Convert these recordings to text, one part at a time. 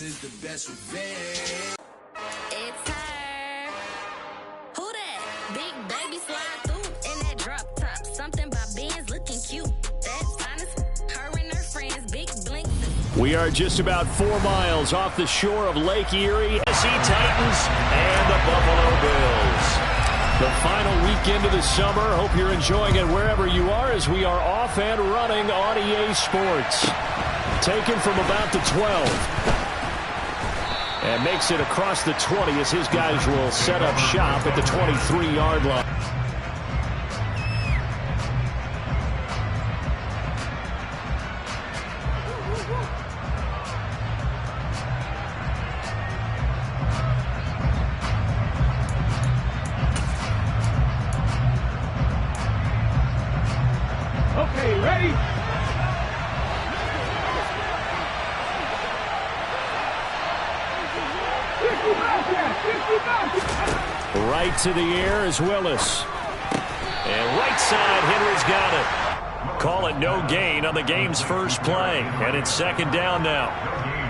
is the best revenge. It's her. Who that? Big baby slide through in that drop top. Something about Benz looking cute. That's honest. Her and her friends, big blink. We are just about 4 miles off the shore of Lake Erie. SC Titans and the Buffalo Bills. The final weekend of the summer. Hope you're enjoying it wherever you are as we are off and running on EA Sports. Taken from about the 12. And makes it across the 20 as his guys will set up shop at the 23-yard line. Okay, ready? Right to the air is Willis. And right side, Henry's got it. Call it no gain on the game's first play. And it's second down now.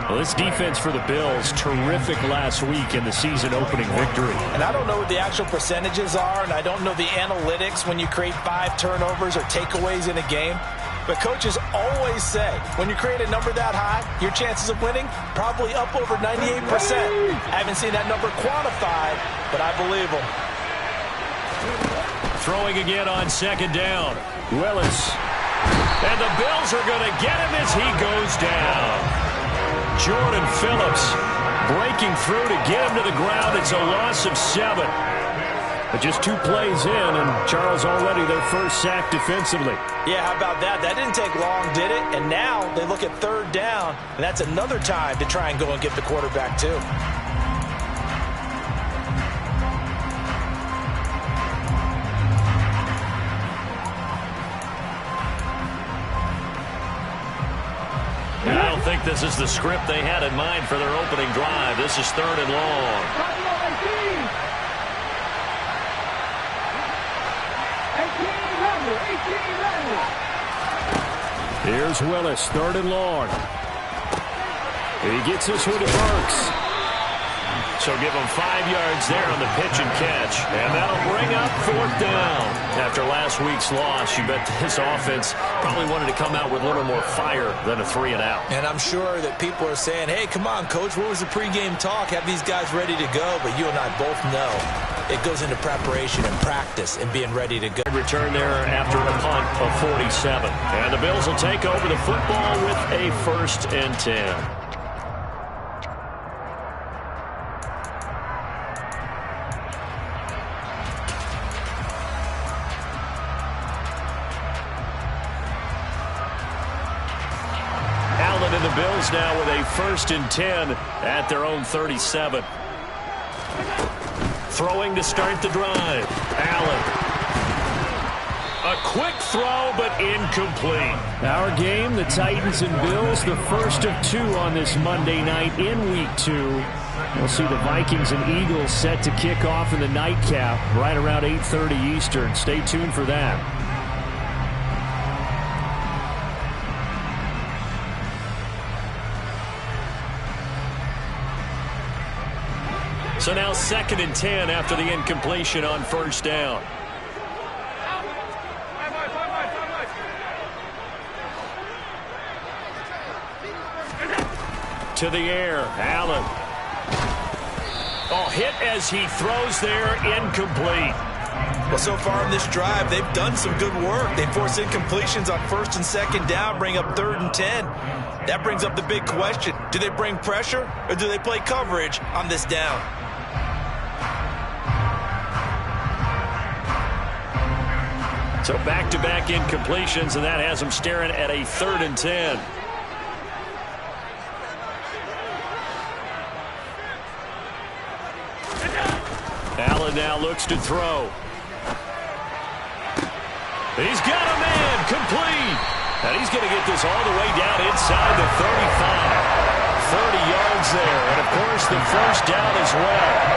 Well, this defense for the Bills, terrific last week in the season-opening victory. And I don't know what the actual percentages are, and I don't know the analytics when you create 5 turnovers or takeaways in a game. But coaches always say, when you create a number that high, your chances of winning probably up over 98%. I haven't seen that number quantified, but I believe them. Throwing again on second down. Willis. And the Bills are going to get him as he goes down. Jordan Phillips breaking through to get him to the ground. It's a loss of 7. But just 2 plays in, and Charles already their first sack defensively. Yeah, how about that? That didn't take long, did it? And now they look at third down, and that's another time to try and go and get the quarterback too. I don't think this is the script they had in mind for their opening drive. This is third and long. Here's Willis, third and long. He gets this one to Burks. So give him 5 yards there on the pitch and catch. And that'll bring up fourth down. After last week's loss, you bet this offense probably wanted to come out with a little more fire than a 3-and-out. And I'm sure that people are saying, hey, come on, Coach, what was the pregame talk? Have these guys ready to go? But you and I both know it goes into preparation and practice and being ready to go. Return there after a punt of 47. And the Bills will take over the football with a 1st and 10. And the Bills now with a 1st and 10 at their own 37. Throwing to start the drive. Allen. A quick throw, but incomplete. Our game, the Titans and Bills, the first of 2 on this Monday night in Week 2. We'll see the Vikings and Eagles set to kick off in the nightcap right around 8:30 Eastern. Stay tuned for that. So now 2nd and 10 after the incompletion on first down. To the air, Allen. Oh, hit as he throws there, incomplete. Well, so far in this drive, they've done some good work. They force incompletions on 1st and 2nd down, bring up 3rd and 10. That brings up the big question. Do they bring pressure or do they play coverage on this down? So back-to-back incompletions, and that has them staring at a 3rd and 10. Allen now looks to throw. He's got a man, complete. And he's going to get this all the way down inside the 35. 30 yards there, and of course the first down as well.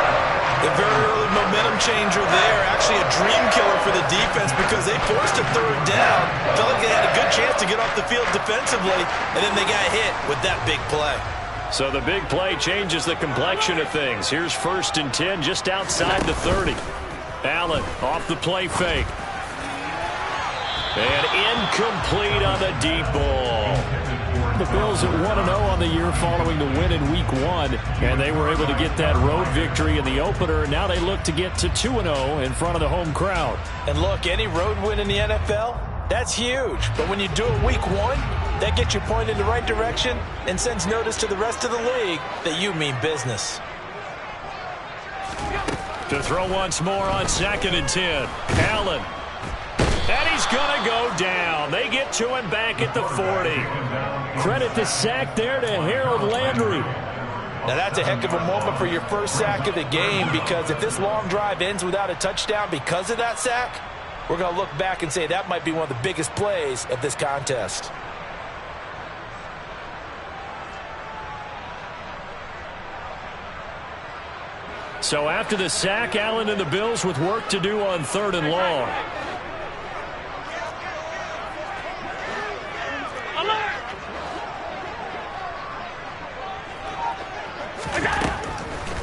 A very early momentum changer there. Actually a dream killer for the defense because they forced a 3rd down. Felt like they had a good chance to get off the field defensively, and then they got hit with that big play. So the big play changes the complexion of things. Here's 1st and 10 just outside the 30. Allen off the play fake. And incomplete on the deep ball. The Bills at 1-0 on the year following the win in Week 1. And they were able to get that road victory in the opener. Now they look to get to 2-0 in front of the home crowd. And look, any road win in the NFL, that's huge. But when you do it Week 1, that gets you pointed in the right direction and sends notice to the rest of the league that you mean business. To throw once more on 2nd and 10. Allen. And he's going to go down. They get to him back at the 40. Credit the sack there to Harold Landry. Now that's a heck of a moment for your first sack of the game, because if this long drive ends without a touchdown because of that sack, we're going to look back and say that might be one of the biggest plays of this contest. So after the sack, Allen and the Bills with work to do on 3rd and long.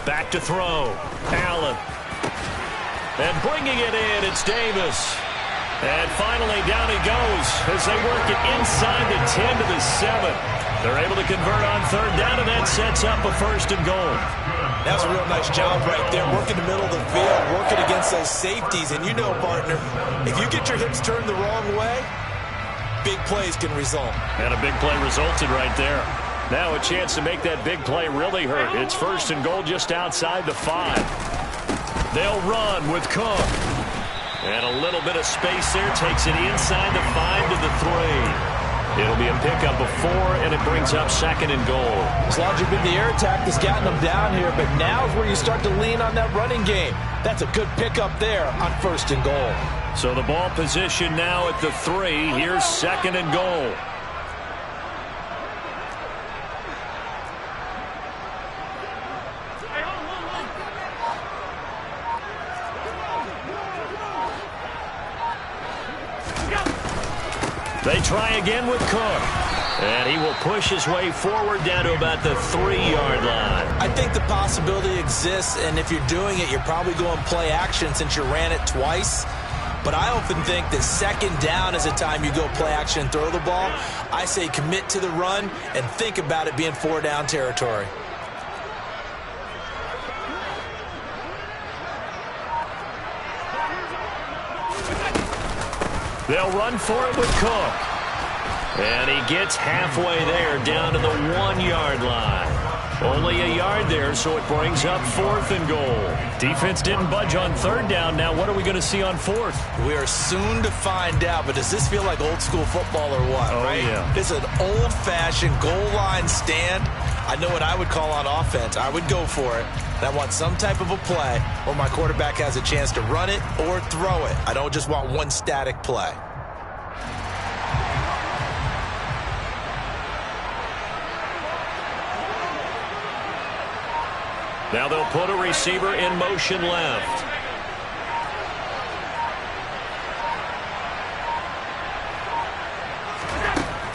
Back to throw. Allen. And bringing it in, it's Davis. And finally down he goes as they work it inside the 10 to the 7. They're able to convert on 3rd down, and that sets up a 1st and goal. That's a real nice job right there, working the middle of the field, working against those safeties. And you know, partner, if you get your hips turned the wrong way, big plays can result. And a big play resulted right there. Now a chance to make that big play really hurt. It's 1st and goal just outside the 5. They'll run with Cook. And a little bit of space there. Takes it inside the 5 to the 3. It'll be a pickup of 4, and it brings up 2nd and goal. It's largely been the air attack that's gotten them down here, but now's where you start to lean on that running game. That's a good pickup there on 1st and goal. So the ball position now at the 3. Here's 2nd and goal. They try again with Cook. And he will push his way forward down to about the 3-yard line. I think the possibility exists, and if you're doing it, you're probably going play action since you ran it twice. But I often think that 2nd down is a time you go play action and throw the ball. I say commit to the run and think about it being 4-down territory. They'll run for it with Cook. And he gets halfway there, down to the 1-yard line. Only a yard there, so it brings up 4th and goal. Defense didn't budge on 3rd down. Now what are we going to see on 4th? We are soon to find out, but does this feel like old school football or what? Oh, right? Yeah. This is an old-fashioned goal line stand. I know what I would call on offense. I would go for it. And I want some type of a play where my quarterback has a chance to run it or throw it. I don't just want one static play. Now they'll put a receiver in motion left.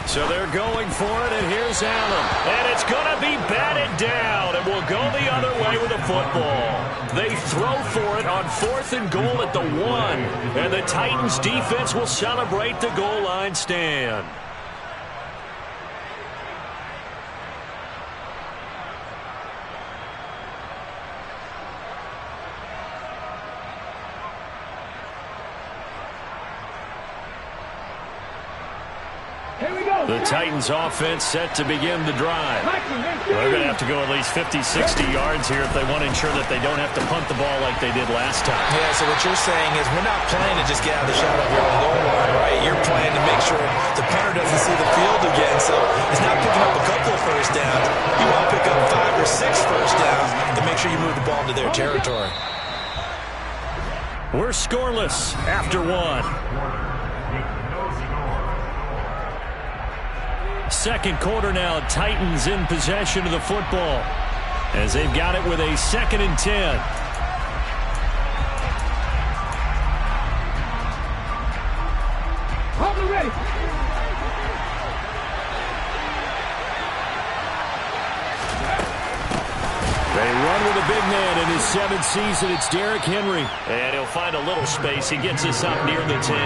So they're going for it, and here's Allen. And it's going to be batted down, and will go the other way with the football. They throw for it on 4th and goal at the 1. And the Titans defense will celebrate the goal line stand. The Titans offense set to begin the drive. They're going to have to go at least 50, 60 yards here if they want to ensure that they don't have to punt the ball like they did last time. Yeah, so what you're saying is we're not playing to just get out of the shadow of your own goal line, right? You're playing to make sure the punter doesn't see the field again. So it's not picking up a couple of 1st downs. You want to pick up 5 or 6 1st downs to make sure you move the ball into their territory. We're scoreless after 1. Second quarter now, Titans in possession of the football as they've got it with a 2nd and 10. Hold ready. the big man in his 7th season. It's Derrick Henry. And he'll find a little space. He gets us up near the 10.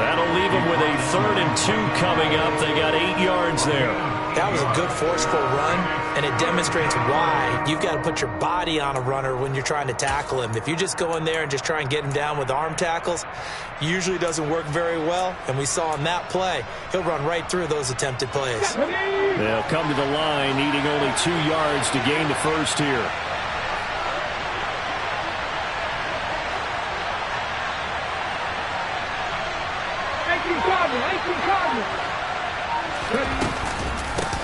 That'll leave him with a 3rd and 2 coming up. They got 8 yards there. That was a good forceful run, and it demonstrates why you've got to put your body on a runner when you're trying to tackle him. If you just go in there and just try and get him down with arm tackles, usually doesn't work very well, and we saw in that play, he'll run right through those attempted plays. They'll come to the line, needing only 2 yards to gain the first here.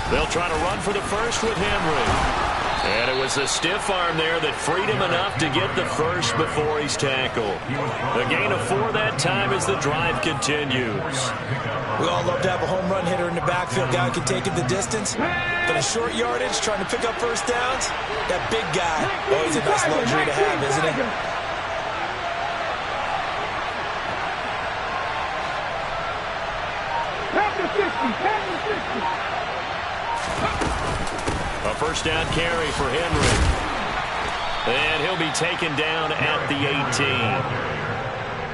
They'll try to run for the first with Henry. And it was a stiff arm there that freed him enough to get the first before he's tackled. A gain of 4 that time as the drive continues. We all love to have a home run hitter in the backfield. Guy who can take it the distance. But a short yardage, trying to pick up first downs, that big guy, always a nice luxury to have, isn't it? A first down carry for Henry. And he'll be taken down at the 18.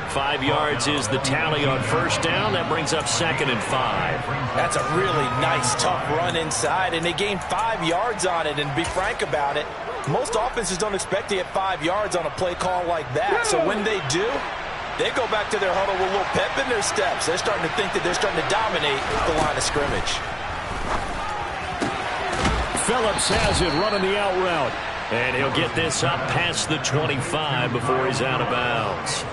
5 yards is the tally on first down. That brings up 2nd and 5. That's a really nice, tough run inside, and they gained 5 yards on it. And to be frank about it, most offenses don't expect to get 5 yards on a play call like that. So when they do, they go back to their huddle with a little pep in their steps. They're starting to think that they're starting to dominate the line of scrimmage. Phillips has it running the out route. And he'll get this up past the 25 before he's out of bounds.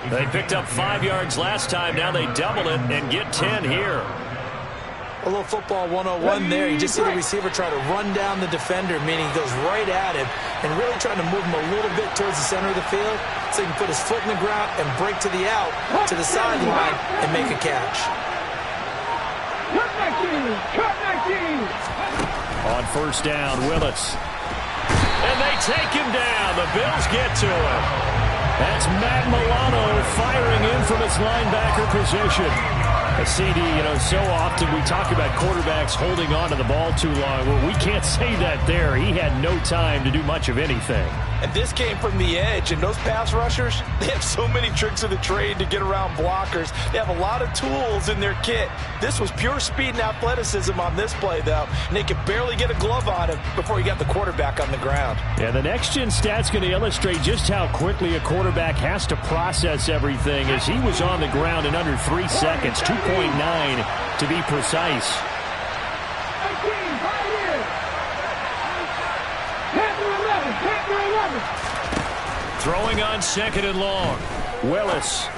They picked up 5 yards last time. Now they double it and get 10 here. A little football 101 there. You just see the receiver try to run down the defender, meaning he goes right at him and really trying to move him a little bit towards the center of the field so he can put his foot in the ground and break to the out, to the sideline, and make a catch. On first down, Willis. And they take him down. The Bills get to him. That's Matt Milano firing in from its linebacker position. CD, so often we talk about quarterbacks holding on to the ball too long. Well, we can't say that there. He had no time to do much of anything. And this came from the edge, and those pass rushers, they have so many tricks of the trade to get around blockers. They have a lot of tools in their kit. This was pure speed and athleticism on this play, though, and they could barely get a glove on him before he got the quarterback on the ground. Yeah, the next-gen stat's going to illustrate just how quickly a quarterback has to process everything, as he was on the ground in under 3 seconds, 2.9 to be precise. Throwing on 2nd and long. Willis.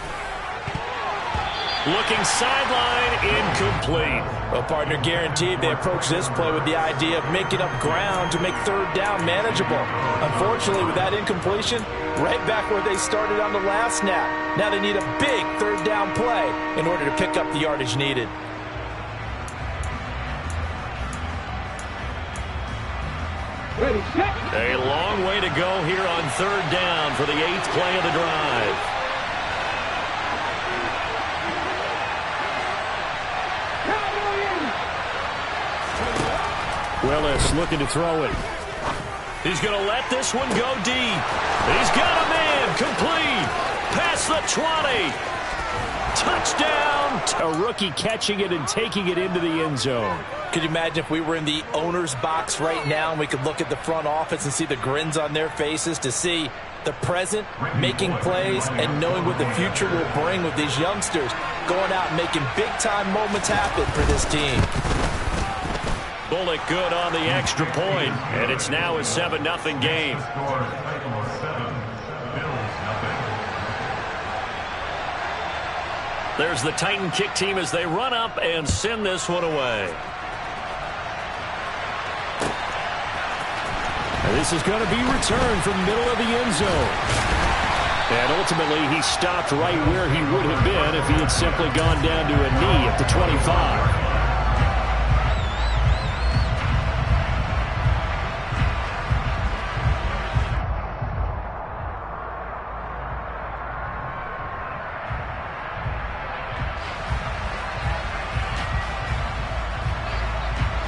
Looking sideline, incomplete. Well, partner, guaranteed they approach this play with the idea of making up ground to make 3rd down manageable. Unfortunately, with that incompletion, right back where they started on the last snap. Now they need a big 3rd down play in order to pick up the yardage needed. A long way to go here on 3rd down for the 8th play of the drive. Willis looking to throw it. He's going to let this one go deep. He's got a man complete. Past the 20. Touchdown. A rookie catching it and taking it into the end zone. Could you imagine if we were in the owner's box right now and we could look at the front office and see the grins on their faces, to see the present making plays and knowing what the future will bring with these youngsters going out and making big-time moments happen for this team. Bullock good on the extra point, and it's now a 7-0 game. There's the Titan kick team as they run up and send this one away. And this is going to be returned from middle of the end zone. And ultimately, he stopped right where he would have been if he had simply gone down to a knee at the 25.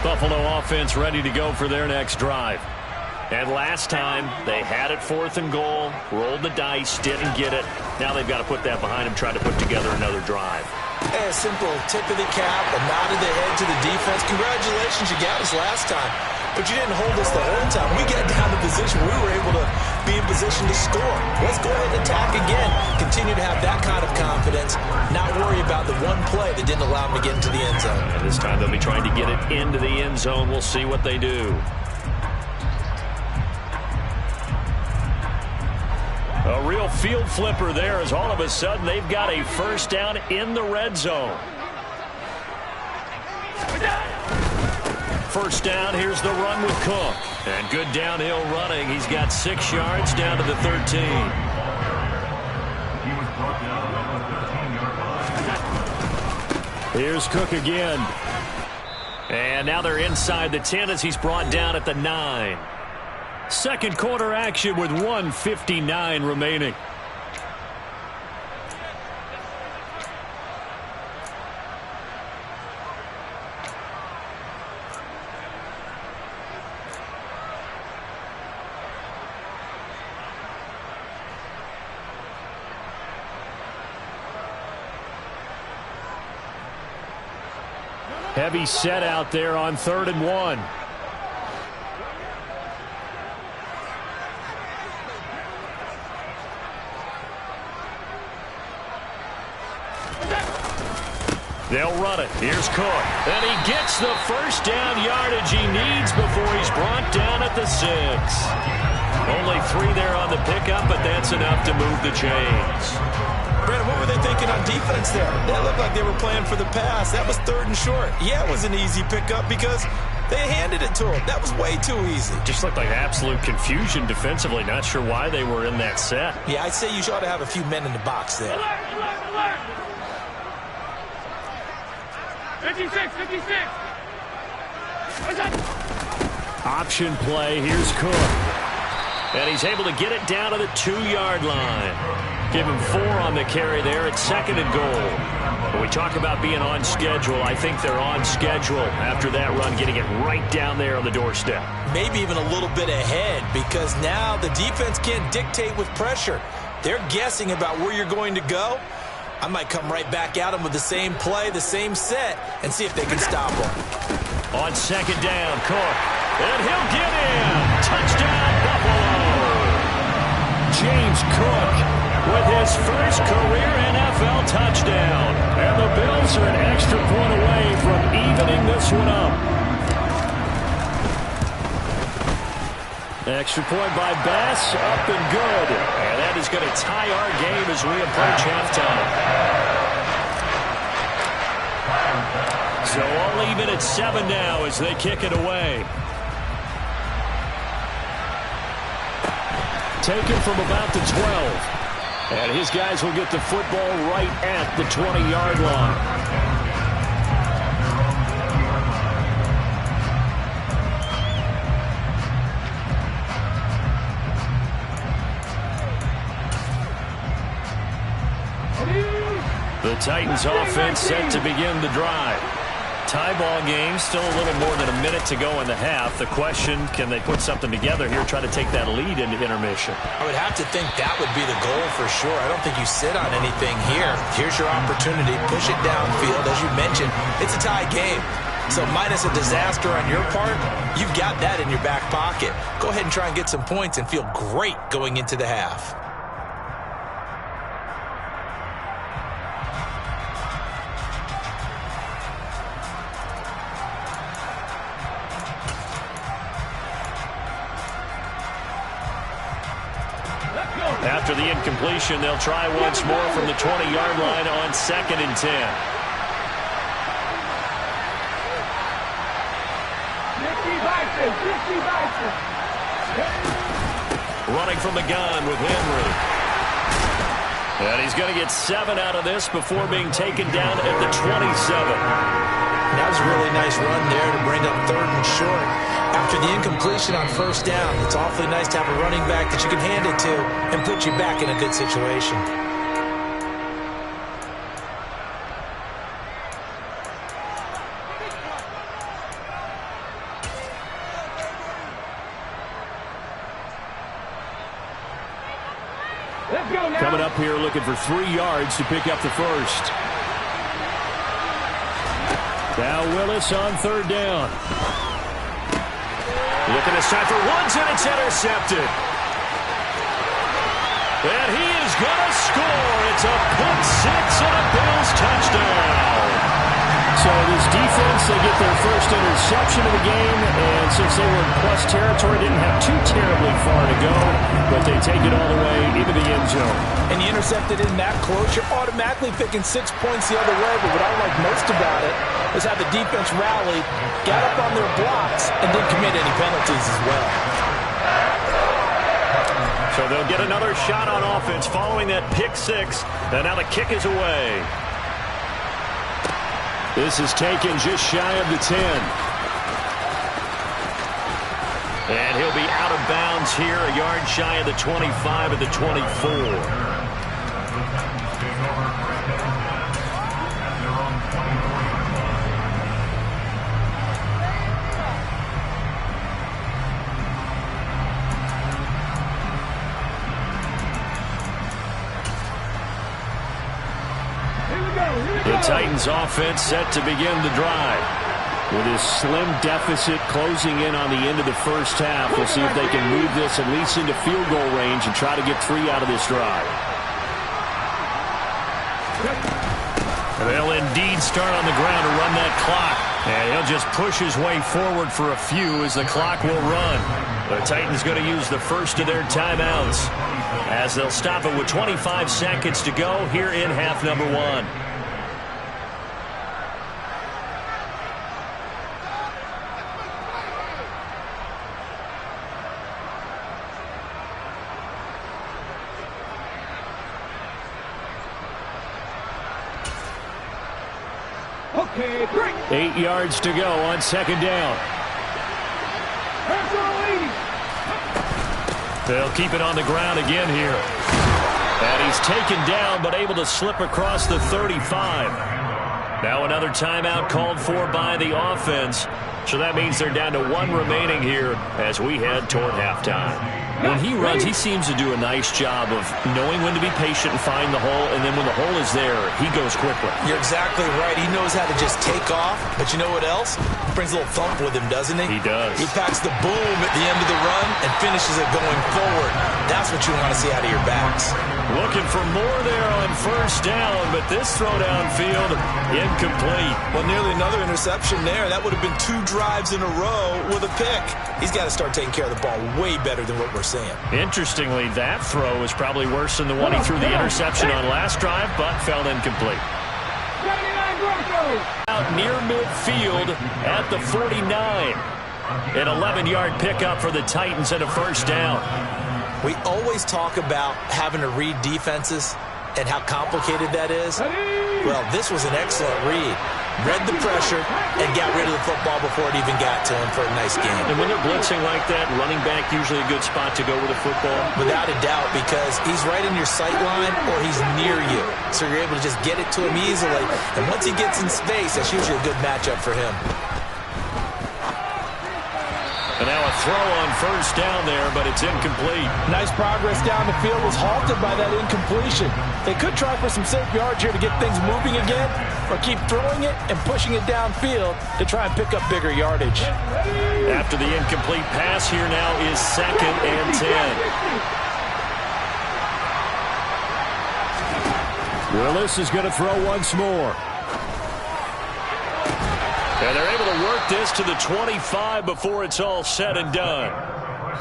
Buffalo offense ready to go for their next drive. And last time, they had it 4th and goal, rolled the dice, didn't get it. Now they've got to put that behind them, try to put together another drive. A simple tip of the cap, a nod of the head to the defense. Congratulations, you got us last time. But you didn't hold us the whole time. We got down to position. We were able to be in position to score. Let's go ahead and attack again. Continue to have that kind of confidence. Not worry about the one play that didn't allow them to get into the end zone. And this time they'll be trying to get it into the end zone. We'll see what they do. A real field flipper there as all of a sudden they've got a first down in the red zone. First down, here's the run with Cook. And good downhill running. He's got 6 yards down to the 13. Here's Cook again. And now they're inside the 10 as he's brought down at the 9. Second quarter action with 1:59 remaining. Heavy set out there on 3rd and 1. They'll run it. Here's Cook. And he gets the first down yardage he needs before he's brought down at the 6. Only 3 there on the pickup, but that's enough to move the chains. Brandon, what were they thinking on defense there? That looked like they were playing for the pass. That was 3rd and short. Yeah, it was an easy pickup because they handed it to him. That was way too easy. Just looked like absolute confusion defensively. Not sure why they were in that set. Yeah, I'd say you ought to have a few men in the box there. 56, 56. Option play. Here's Cook. And he's able to get it down to the 2-yard line. Give him 4 on the carry there at 2nd and goal. When we talk about being on schedule, I think they're on schedule after that run, getting it right down there on the doorstep. Maybe even a little bit ahead because now the defense can't dictate with pressure. They're guessing about where you're going to go. I might come right back at them with the same play, the same set, and see if they can stop them. On 2nd down, Cook. And he'll get in. Touchdown, Buffalo. James Cook with his first career NFL touchdown. And the Bills are an extra point away from evening this one up. Extra point by Bass, up and good. And that is going to tie our game as we approach halftime. So all even at 7 now as they kick it away. Taken from about the 12. And his guys will get the football right at the 20-yard line. The Titans offense set to begin the drive. Tie ball game, still a little more than a minute to go in the half. The question, can they put something together here, try to take that lead into intermission? I would have to think that would be the goal for sure. I don't think you sit on anything here. Here's your opportunity. Push it downfield. As you mentioned, it's a tie game. So minus a disaster on your part, you've got that in your back pocket. Go ahead and try and get some points and feel great going into the half. After the incompletion, they'll try once more from the 20-yard line on 2nd and 10. Running from the gun with Henry. And he's going to get 7 out of this before being taken down at the 27. That was a really nice run there to bring up 3rd and short. After the incompletion on 1st down, it's awfully nice to have a running back that you can hand it to and put you back in a good situation. Coming up here looking for 3 yards to pick up the first. Now Willis on 3rd down. Looking to start for Woods, and it's intercepted. And he is going to score. It's a pick six and a Bills touchdown. So this defense, they get their first interception of the game, and since they were in plus territory, didn't have too terribly far to go, but they take it all the way into the end zone. And you intercepted in that close, you're automatically picking 6 points the other way, but what I like most about it is how the defense rallied, got up on their blocks, and didn't commit any penalties as well. So they'll get another shot on offense following that pick six, and now the kick is away. This is taken just shy of the 10. And he'll be out of bounds here, a yard shy of the 25 of the 24. The Titans offense set to begin the drive. With his slim deficit closing in on the end of the first half, we'll see if they can move this at least into field goal range and try to get 3 out of this drive. They'll indeed start on the ground to run that clock. And he'll just push his way forward for a few as the clock will run. The Titans going to use the first of their timeouts as they'll stop it with 25 seconds to go here in half number 1. Okay, great. 8 yards to go on 2nd down. They'll keep it on the ground again here. And he's taken down but able to slip across the 35. Now another timeout called for by the offense. So that means they're down to 1 remaining here as we head toward halftime. When he runs, he seems to do a nice job of knowing when to be patient and find the hole, and then when the hole is there, he goes quickly. You're exactly right. He knows how to just take off, but you know what else? He brings a little thump with him, doesn't he? He does. He packs the boom at the end of the run and finishes it going forward. That's what you want to see out of your backs. Looking for more there on 1st down, but this throw downfield incomplete. Well, nearly another interception there. That would have been 2 drives in a row with a pick. He's got to start taking care of the ball way better than what we're seeing. Interestingly, that throw is probably worse than the one he threw the interception on last drive, but fell incomplete. Out near midfield at the 49. An 11-yard pickup for the Titans and a 1st down. We always talk about having to read defenses and how complicated that is. Well, this was an excellent read. Read the pressure and got rid of the football before it even got to him for a nice game. And when they're blitzing like that, running back usually a good spot to go with the football? Without a doubt, because he's right in your sight line or he's near you. So you're able to just get it to him easily. And once he gets in space, that's usually a good matchup for him. And now a throw on 1st down there, but it's incomplete. Nice progress down the field was halted by that incompletion. They could try for some safe yards here to get things moving again, or keep throwing it and pushing it downfield to try and pick up bigger yardage. After the incomplete pass, here now is 2nd and 10. Willis is going to throw once more. And they're able to work this to the 25 before it's all said and done.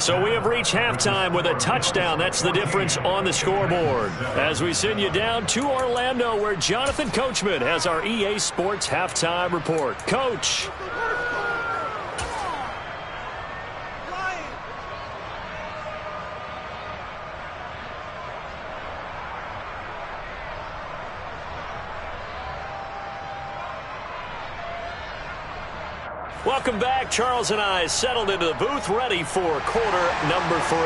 So we have reached halftime with a touchdown. That's the difference on the scoreboard. As we send you down to Orlando, where Jonathan Coachman has our EA Sports Halftime Report. Coach. Welcome back. Charles and I settled into the booth, ready for quarter number 3.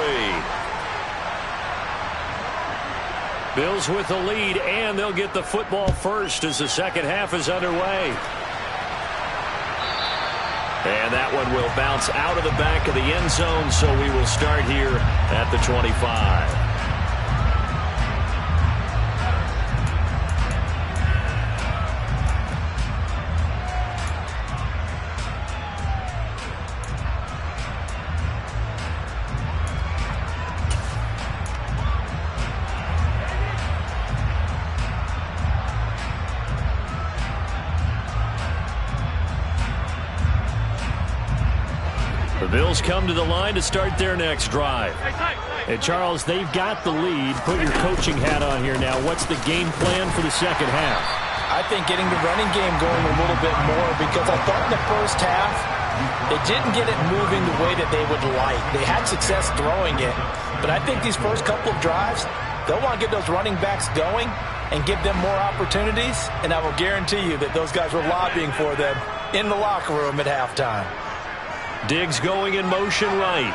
Bills with the lead, and they'll get the football first as the second half is underway. And that one will bounce out of the back of the end zone, so we will start here at the 25. Bills come to the line to start their next drive. And, Charles, they've got the lead. Put your coaching hat on here now. What's the game plan for the second half? I think getting the running game going a little bit more, because I thought in the first half they didn't get it moving the way that they would like. They had success throwing it, but I think these first couple of drives, they'll want to get those running backs going and give them more opportunities, and I will guarantee you that those guys were lobbying for them in the locker room at halftime. Diggs going in motion right.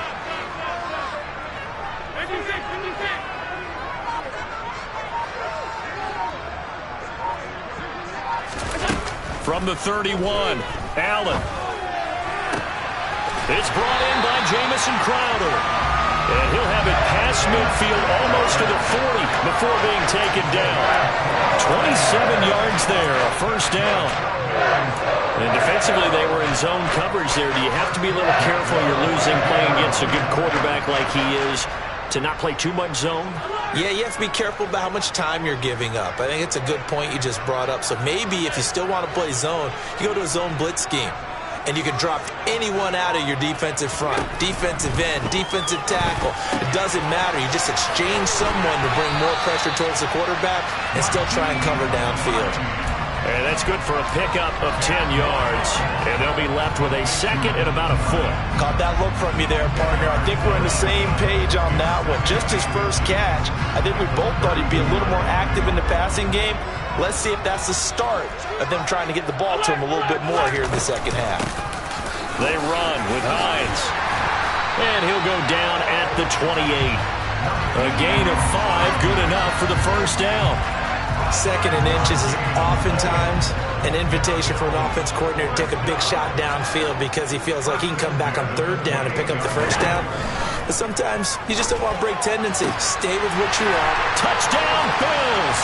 From the 31, Allen. It's brought in by Jamison Crowder. And he'll have it past midfield almost to the 40 before being taken down. 27 yards there, a first down. And defensively, they were in zone coverage there. Do you have to be a little careful you're losing playing against a good quarterback like he is to not play too much zone? Yeah, you have to be careful about how much time you're giving up. I think it's a good point you just brought up. So maybe if you still want to play zone, you go to a zone blitz scheme. And you can drop anyone out of your defensive front. Defensive end, defensive tackle. It doesn't matter. You just exchange someone to bring more pressure towards the quarterback and still try and cover downfield. And that's good for a pickup of 10 yards. And they'll be left with a second and about a foot. Caught that look from you there, partner. I think we're on the same page on that one. Just his first catch. I think we both thought he'd be a little more active in the passing game. Let's see if that's the start of them trying to get the ball to him a little bit more here in the second half. They run with Hines. And he'll go down at the 28. A gain of 5, good enough for the first down. Second and inches is oftentimes an invitation for an offense coordinator to take a big shot downfield because he feels like he can come back on third down and pick up the first down. But sometimes you just don't want to break tendency. Stay with what you are. Touchdown, Bills!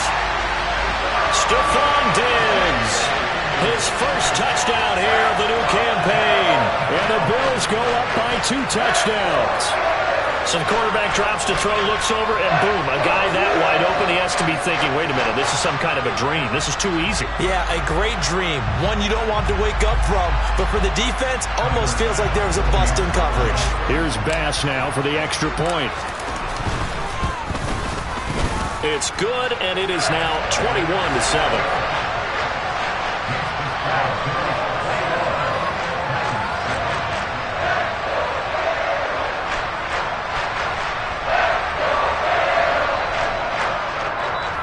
Stephon Diggs, his first touchdown here of the new campaign. And the Bills go up by 2 touchdowns. So the quarterback drops to throw, looks over, and boom, a guy that wide open, he has to be thinking, wait a minute, this is some kind of a dream. This is too easy. Yeah, a great dream. One you don't want to wake up from. But for the defense, almost feels like there was a bust in coverage. Here's Bass now for the extra point. It's good, and it is now 21-7.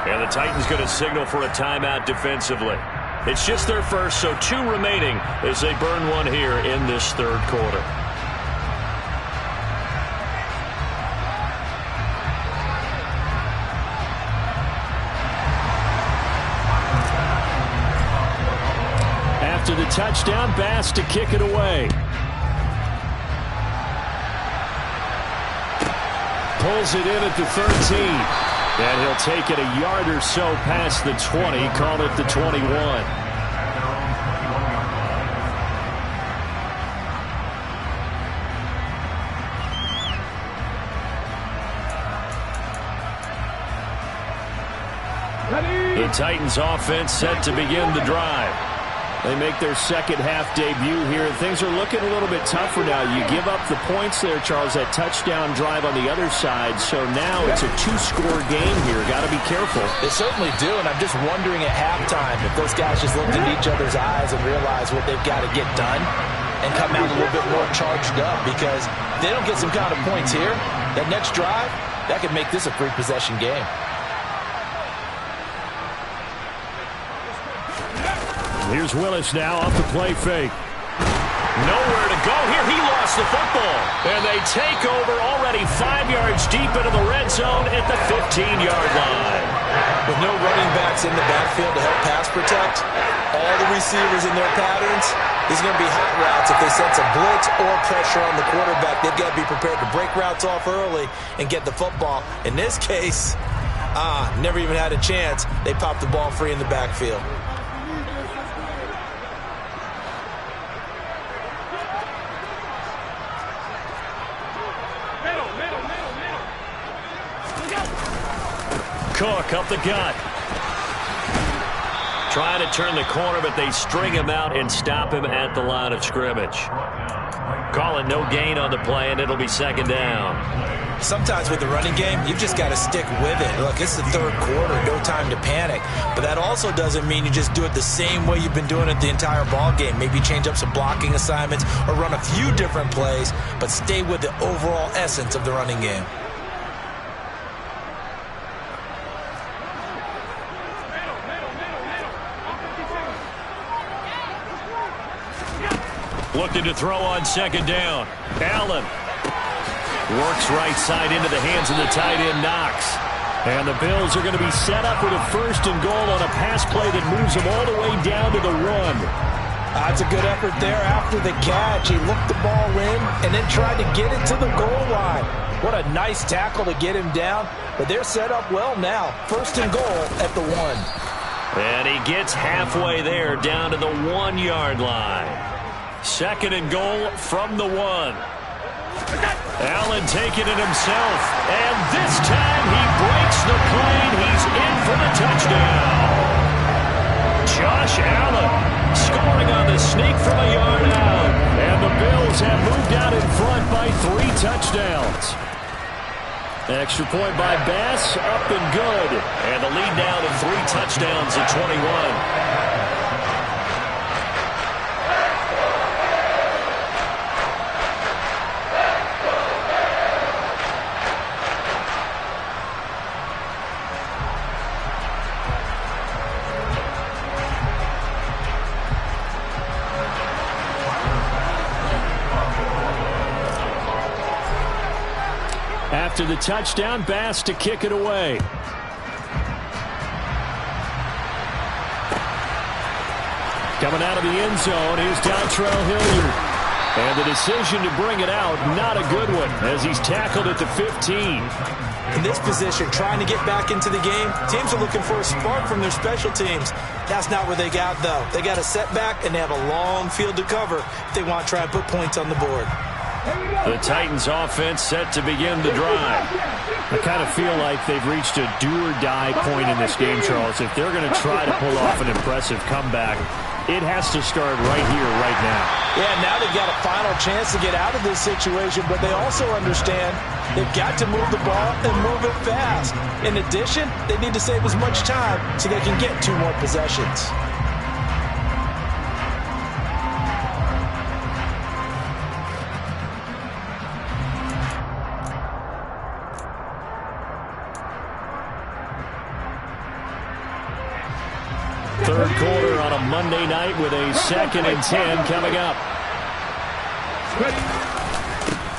And the Titans going to signal for a timeout defensively. It's just their first, so 2 remaining as they burn one here in this third quarter. After the touchdown, Bass to kick it away. Pulls it in at the 13. And he'll take it a yard or so past the 20, call it the 21. The Titans offense set to begin the drive. They make their second half debut here. Things are looking a little bit tougher now. You give up the points there, Charles, that touchdown drive on the other side. So now it's a 2-score game here. Got to be careful. They certainly do, and I'm just wondering at halftime if those guys just looked in each other's eyes and realized what they've got to get done and come out a little bit more charged up, because if they don't get some kind of points here, that next drive, that could make this a 3-possession game. Here's Willis now off the play fake. Nowhere to go here. He lost the football. And they take over already 5 yards deep into the red zone at the 15-yard line. With no running backs in the backfield to help pass protect, all the receivers in their patterns, these are going to be hot routes. If they sense a blitz or pressure on the quarterback, they've got to be prepared to break routes off early and get the football. In this case, never even had a chance. They popped the ball free in the backfield. Cook up the gut. Trying to turn the corner, but they string him out and stop him at the line of scrimmage. Calling no gain on the play, and it'll be second down. Sometimes with the running game, you've just got to stick with it. Look, it's the third quarter, no time to panic. But that also doesn't mean you just do it the same way you've been doing it the entire ball game. Maybe change up some blocking assignments or run a few different plays, but stay with the overall essence of the running game. Looking to throw on second down. Allen works right side into the hands of the tight end, Knox. And the Bills are going to be set up with a first and goal on a pass play that moves them all the way down to the 1. That's a good effort there after the catch. He looked the ball in and then tried to get it to the goal line. What a nice tackle to get him down. But they're set up well now. First and goal at the 1. And he gets halfway there down to the 1-yard line. Second and goal from the 1. Allen taking it himself. And this time he breaks the plane. He's in for the touchdown. Josh Allen scoring on the sneak from a yard out. And the Bills have moved out in front by 3 touchdowns. Extra point by Bass, up and good. And the lead now to 3 touchdowns at 21. After the touchdown, Bass to kick it away. Coming out of the end zone, here's Dontrell Hilliard. And the decision to bring it out, not a good one, as he's tackled at the 15. In this position, trying to get back into the game, teams are looking for a spark from their special teams. That's not what they got, though. They got a setback, and they have a long field to cover if they want to try and put points on the board. The Titans offense set to begin the drive. I kind of feel like they've reached a do-or-die point in this game, Charles. If they're going to try to pull off an impressive comeback, it has to start right here, right now. Yeah, now they've got a final chance to get out of this situation, but they also understand they've got to move the ball and move it fast. In addition, they need to save as much time so they can get 2 more possessions. Third quarter on a Monday night with a 2nd and 10 coming up.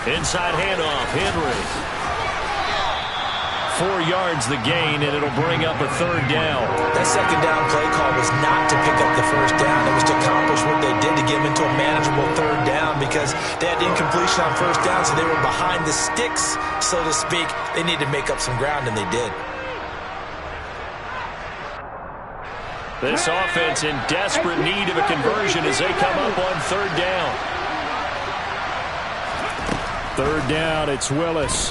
Inside handoff, Henry. 4 yards the gain, and it'll bring up a 3rd down. That 2nd down play call was not to pick up the 1st down. It was to accomplish what they did to get them into a manageable 3rd down because they had incompletion on 1st down, so they were behind the sticks, so to speak. They needed to make up some ground, and they did. This offense in desperate need of a conversion as they come up on 3rd down. 3rd down, it's Willis.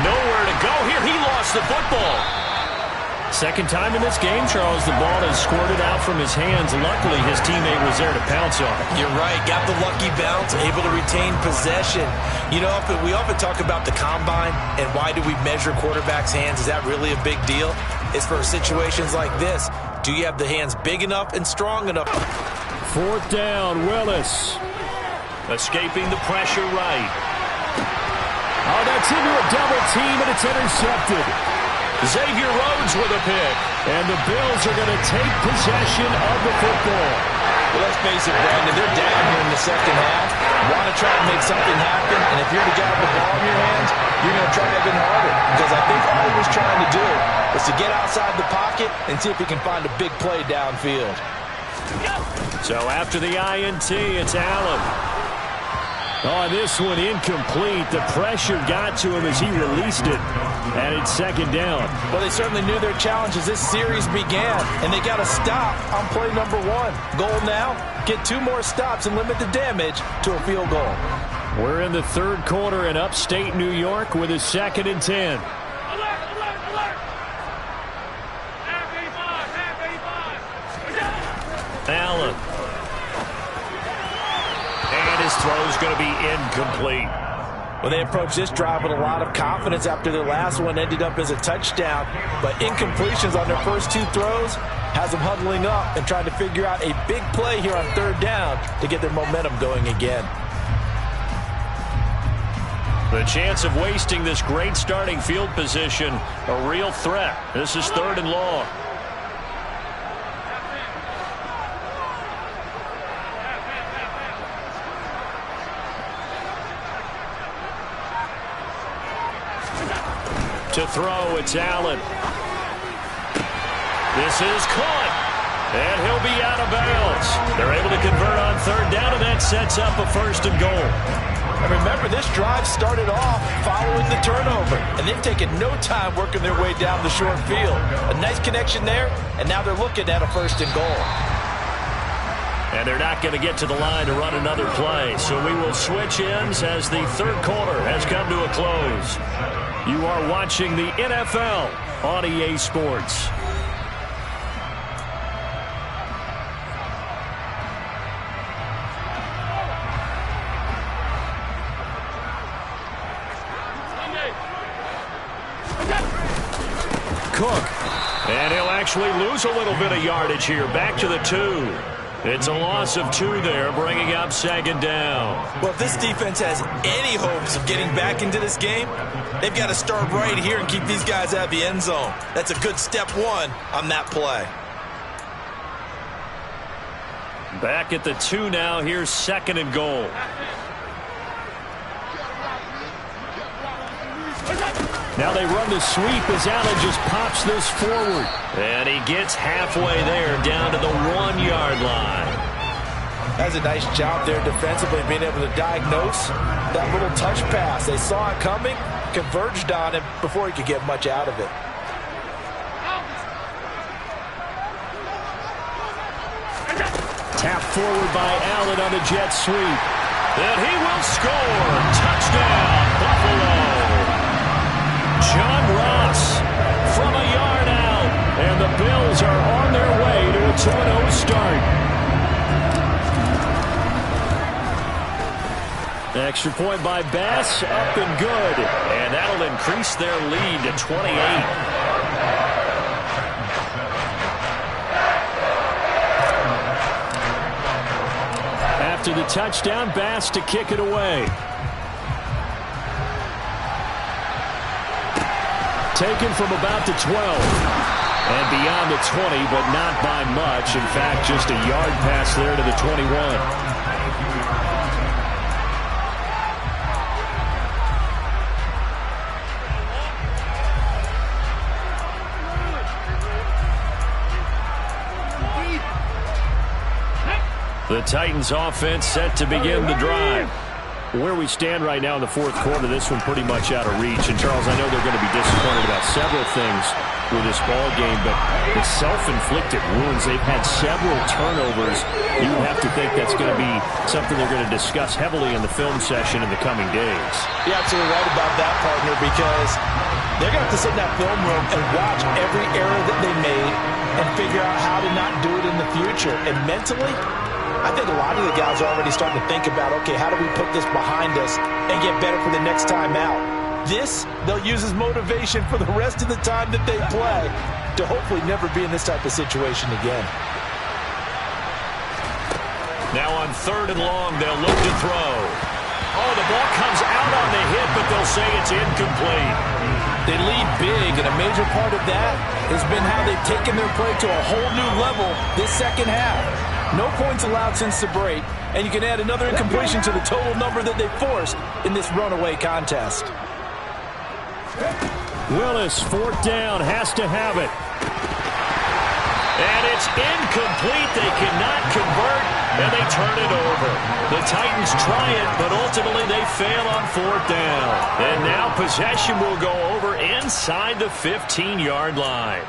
Nowhere to go here. He lost the football. Second time in this game, Charles, the ball has squirted out from his hands. Luckily, his teammate was there to pounce on it. You're right. Got the lucky bounce, able to retain possession. You know, we often talk about the combine and why do we measure quarterbacks' hands. Is that really a big deal? It's for situations like this. Do you have the hands big enough and strong enough? 4th down, Willis. Escaping the pressure right. Oh, that's into a double team, and it's intercepted. Xavier Rhodes with a pick. And the Bills are going to take possession of the football. Well, let's face it, Brandon, they're down here in the 2nd half. Want to try to make something happen, and if you're the guy with the ball in your hands, you're going to try even harder. Because I think all he was trying to do is to get outside the pocket and see if he can find a big play downfield. So after the INT, it's Allen. Oh, this one incomplete. The pressure got to him as he released it. And it's 2nd down. Well, they certainly knew their challenge as this series began. And they got to stop on play number 1. Goal now, get 2 more stops and limit the damage to a field goal. We're in the 3rd quarter in upstate New York with a 2nd and 10. Allen. And throw is going to be incomplete. Well, they approached this drive with a lot of confidence after their last one ended up as a touchdown. But incompletions on their first two throws has them huddling up and trying to figure out a big play here on third down to get their momentum going again. The chance of wasting this great starting field position, a real threat. This is 3rd and long. To throw, it's Allen. This is caught, and he'll be out of bounds. They're able to convert on 3rd down, and that sets up a 1st and goal. And remember, this drive started off following the turnover, and they've taken no time working their way down the short field. A nice connection there, and now they're looking at a 1st and goal. And they're not going to get to the line to run another play, so we will switch ends as the 3rd quarter has come to a close. You are watching the NFL on EA Sports. Cook. And he'll actually lose a little bit of yardage here. Back to the 2. It's a loss of 2 there, bringing up 2nd down. Well, if this defense has any hopes of getting back into this game, they've got to start right here and keep these guys out of the end zone. That's a good step 1 on that play. Back at the 2 now. Here's 2nd and goal. Now they run the sweep as Allen just pops this forward. And he gets halfway there down to the 1-yard line. That's a nice job there defensively, being able to diagnose that little touch pass. They saw it coming, converged on him before he could get much out of it. Tapped forward by Allen on the jet sweep. And he will score. Touchdown, Buffalo. John Ross from a yard out. And the Bills are on their way to a 2-0 start. Extra point by Bass, up and good. And that'll increase their lead to 28. After the touchdown, Bass to kick it away. Taken from about the 12. And beyond the 20, but not by much. In fact, just a yard pass there to the 21. The Titans offense set to begin the drive. Where we stand right now in the 4th quarter, this one pretty much out of reach. And, Charles, I know they're going to be disappointed about several things with this ball game, but the self-inflicted wounds, they've had several turnovers. You would have to think that's going to be something they're going to discuss heavily in the film session in the coming days. You're absolutely right about that, partner, because they're going to have to sit in that film room and watch every error that they made and figure out how to not do it in the future. And mentally, I think a lot of the guys are already starting to think about, okay, how do we put this behind us and get better for the next time out? This, they'll use as motivation for the rest of the time that they play to hopefully never be in this type of situation again. Now on 3rd and long, they'll look to throw. Oh, the ball comes out on the hit, but they'll say it's incomplete. They lead big, and a major part of that has been how they've taken their play to a whole new level this second half. No points allowed since the break, and you can add another incompletion to the total number that they forced in this runaway contest. Willis, 4th down, has to have it. And it's incomplete. They cannot convert, and they turn it over. The Titans try it, but ultimately they fail on 4th down. And now possession will go over inside the 15-yard line.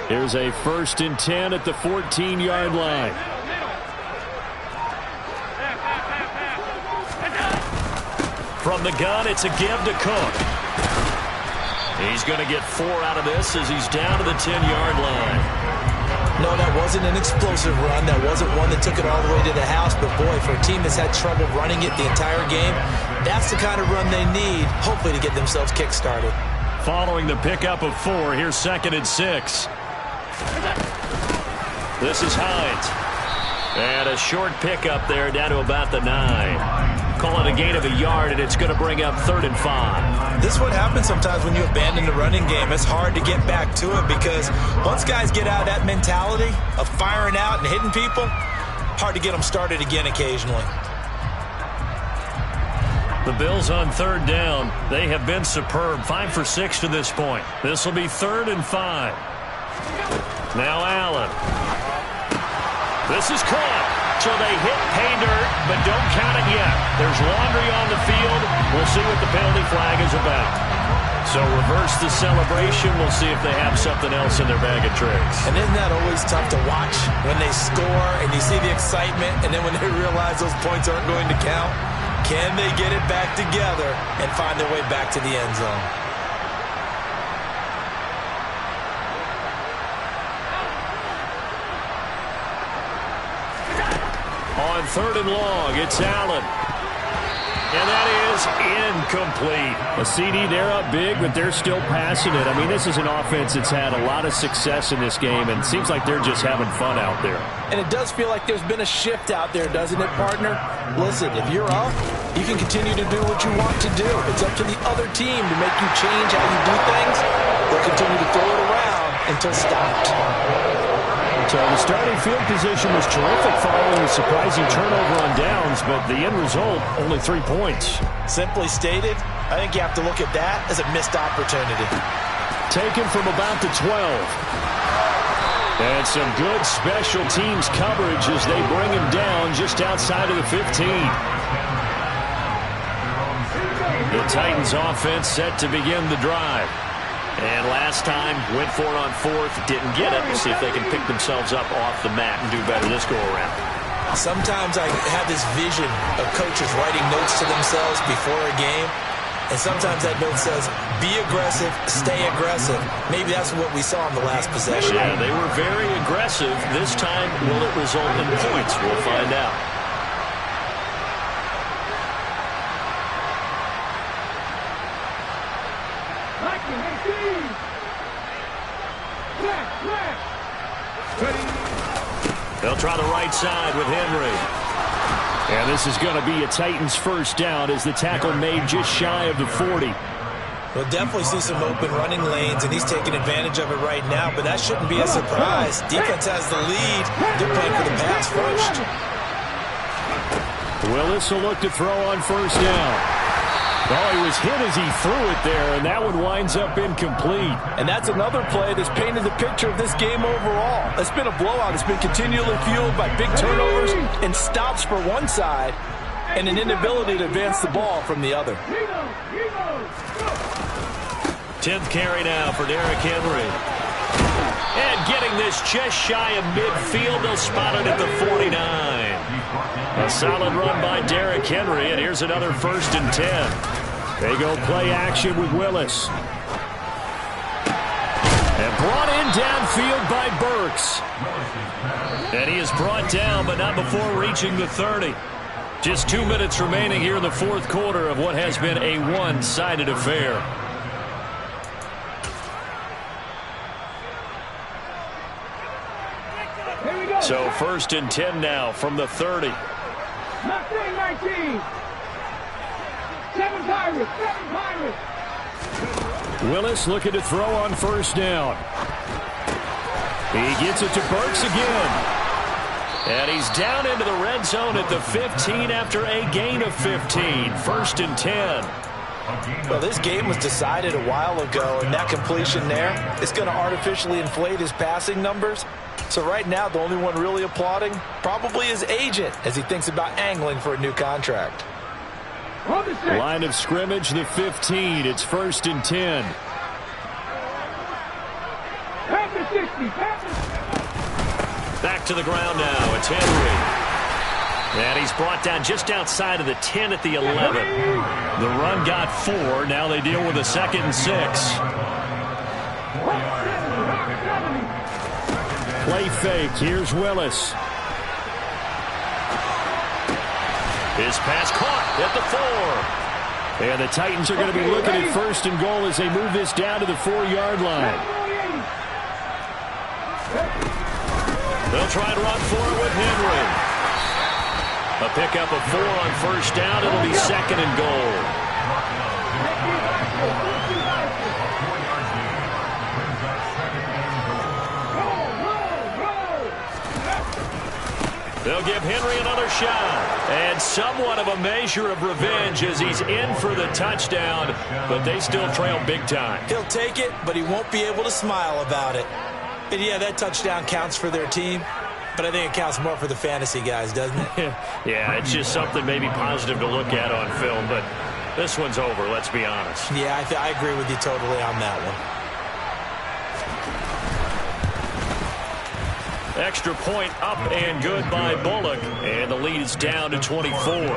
Here's a 1st and 10 at the 14-yard line. From the gun, it's a give to Cook. He's going to get 4 out of this as he's down to the 10-yard line. No, that wasn't an explosive run. That wasn't one that took it all the way to the house. But, boy, for a team that's had trouble running it the entire game, that's the kind of run they need, hopefully, to get themselves kick-started. Following the pickup of 4, here's 2nd and 6. This is Hines. And a short pickup there down to about the 9. Call it a gain of a yard, and it's going to bring up 3rd and 5. This is what happens sometimes when you abandon the running game. It's hard to get back to it because once guys get out of that mentality of firing out and hitting people, hard to get them started again occasionally. The Bills on 3rd down. They have been superb. 5 for 6 to this point. This will be 3rd and 5. Now Allen. This is caught. So they hit pay dirt, but don't count it yet. There's laundry on the field. We'll see what the penalty flag is about. So reverse the celebration. We'll see if they have something else in their bag of tricks. And isn't that always tough to watch when they score and you see the excitement, and then when they realize those points aren't going to count? Can they get it back together and find their way back to the end zone? On 3rd and long, it's Allen. And that is incomplete. A CD, they're up big, but they're still passing it. I mean, this is an offense that's had a lot of success in this game, and it seems like they're just having fun out there. And it does feel like there's been a shift out there, doesn't it, partner? Listen, if you're up, you can continue to do what you want to do. It's up to the other team to make you change how you do things. They'll continue to throw it around until stopped. So the starting field position was terrific following a surprising turnover on downs, but the end result, only 3 points. Simply stated, I think you have to look at that as a missed opportunity. Taken from about the 12. And some good special teams coverage as they bring him down just outside of the 15. The Titans offense set to begin the drive. And last time, went for it on 4th, didn't get it. We'll see if they can pick themselves up off the mat and do better this go-around. Sometimes I have this vision of coaches writing notes to themselves before a game, and sometimes that note says, be aggressive, stay aggressive. Maybe that's what we saw in the last possession. Yeah, they were very aggressive. This time, will it result in points? We'll find out. They'll try the right side with Henry. And this is going to be a Titans 1st down as the tackle made just shy of the 40. We'll definitely see some open running lanes, and he's taking advantage of it right now, but that shouldn't be a surprise. Defense has the lead. They're playing for the pass first. Willis will look to throw on 1st down. Oh, he was hit as he threw it there, and that one winds up incomplete. And that's another play that's painted the picture of this game overall. It's been a blowout. It's been continually fueled by big turnovers and stops for one side and an inability to advance the ball from the other. 10th carry now for Derrick Henry. And getting this just shy of midfield, they'll spot it at the 49. A solid run by Derrick Henry, and here's another 1st and 10. They go play action with Willis. And brought in downfield by Burks. And he is brought down, but not before reaching the 30. Just 2 minutes remaining here in the 4th quarter of what has been a one-sided affair. So 1st and 10 now from the 30. 19. 7 Pirates. Willis looking to throw on 1st down. He gets it to Burks again. And he's down into the red zone at the 15 after a gain of 15. 1st and 10. Well, this game was decided a while ago, and that completion there is going to artificially inflate his passing numbers. So right now, the only one really applauding probably his agent as he thinks about angling for a new contract. Line of scrimmage, the 15. It's 1st and 10. Pass the 60. to the ground now. It's Henry. And he's brought down just outside of the 10 at the 11. The run got 4. Now they deal with a 2nd and 6. Play fake. Here's Willis. His pass caught at the 4. And the Titans are going to be looking at 1st and goal as they move this down to the 4-yard line. They'll try to run for it with Henry. A pickup of 4 on 1st down. It'll be 2nd and goal. They'll give Henry another shot. And somewhat of a measure of revenge as he's in for the touchdown, but they still trail big time. He'll take it, but he won't be able to smile about it. And yeah, that touchdown counts for their team. But I think it counts more for the fantasy guys, doesn't it? Yeah, it's just something maybe positive to look at on film, but this one's over, let's be honest. Yeah, I agree with you totally on that one. Extra point up and good by Bullock, and the lead is down to 24.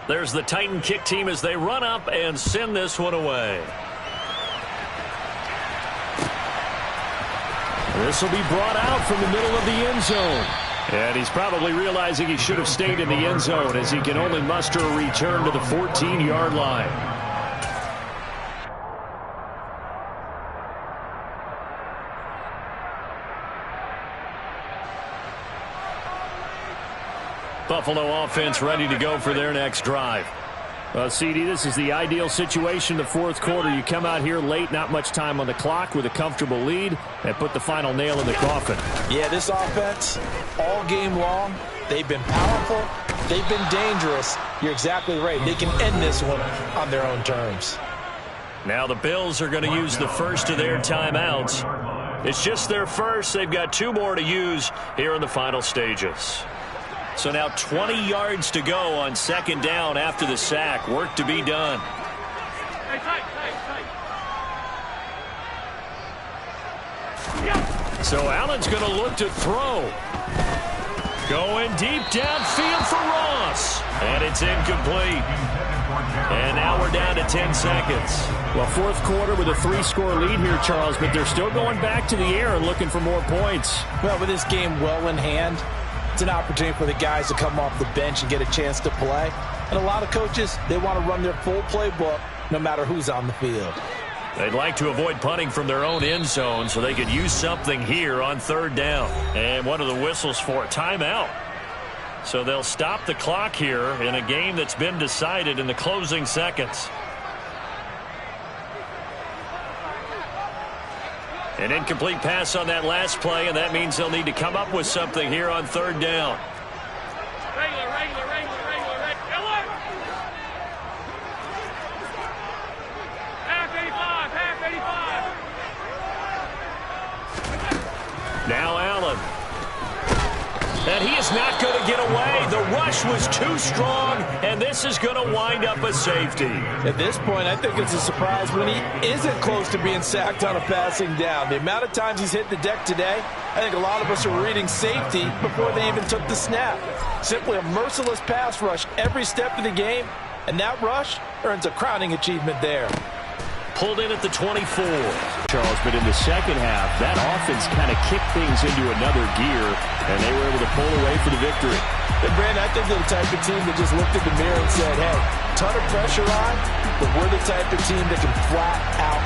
There's the Titan kick team as they run up and send this one away. This will be brought out from the middle of the end zone. And he's probably realizing he should have stayed in the end zone as he can only muster a return to the 14-yard line. Buffalo offense ready to go for their next drive. Well, CD, this is the ideal situation in the 4th quarter. You come out here late, not much time on the clock with a comfortable lead, and put the final nail in the coffin. Yeah, this offense, all game long, they've been powerful, they've been dangerous. You're exactly right. They can end this one on their own terms. Now the Bills are going to use the first of their timeouts. It's just their first. They've got 2 more to use here in the final stages. So now 20 yards to go on 2nd down after the sack. Work to be done. So Allen's going to look to throw. Going deep downfield for Ross. And it's incomplete. And now we're down to 10 seconds. Well, 4th quarter with a 3-score lead here, Charles, but they're still going back to the air and looking for more points. Well, with this game well in hand, it's an opportunity for the guys to come off the bench and get a chance to play. And a lot of coaches, they want to run their full playbook no matter who's on the field. They'd like to avoid punting from their own end zone so they could use something here on 3rd down. And what are the whistles for? Timeout. So they'll stop the clock here in a game that's been decided in the closing seconds. An incomplete pass on that last play, and that means they'll need to come up with something here on 3rd down. Regular. Half 85. Now Allen. And he is not going to get away. The rush was too strong, and this is going to wind up a safety. At this point, I think it's a surprise when he isn't close to being sacked on a passing down. The amount of times he's hit the deck today, I think a lot of us are reading safety before they even took the snap. Simply a merciless pass rush every step of the game, and that rush earns a crowning achievement there. Pulled in at the 24. Charles, but in the second half, that offense kind of kicked things into another gear, and they were able to pull away for the victory. And Brandon, I think they're the type of team that just looked in the mirror and said, hey, ton of pressure on, but we're the type of team that can flat out